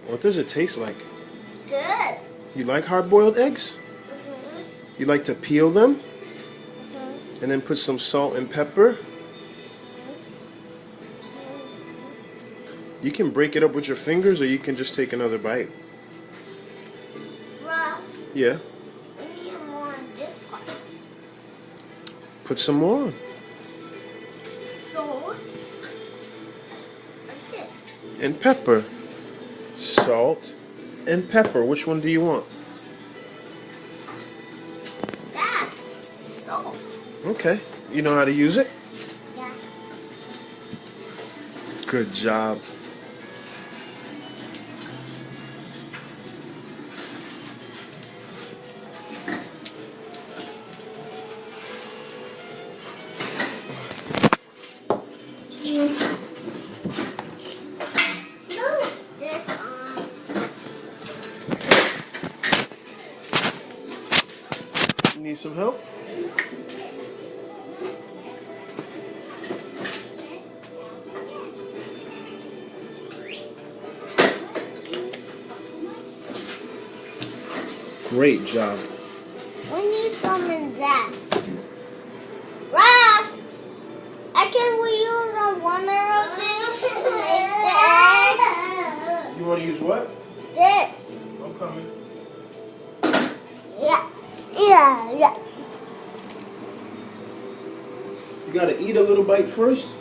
What does it taste like? Good. You like hard-boiled eggs? You like to peel them? And then put some salt and pepper? You can break it up with your fingers, or you can just take another bite. Ruff, Yeah. we need more on this part. Put some more on. Salt. Like this. And pepper. Salt and pepper. Which one do you want? That. Salt. Okay. You know how to use it? Yeah. Good job. Need some help? Great job. We need some in that. Raph, can we use one of these to make that? You want to use what? This. I'm coming. Yeah. You gotta eat a little bite first.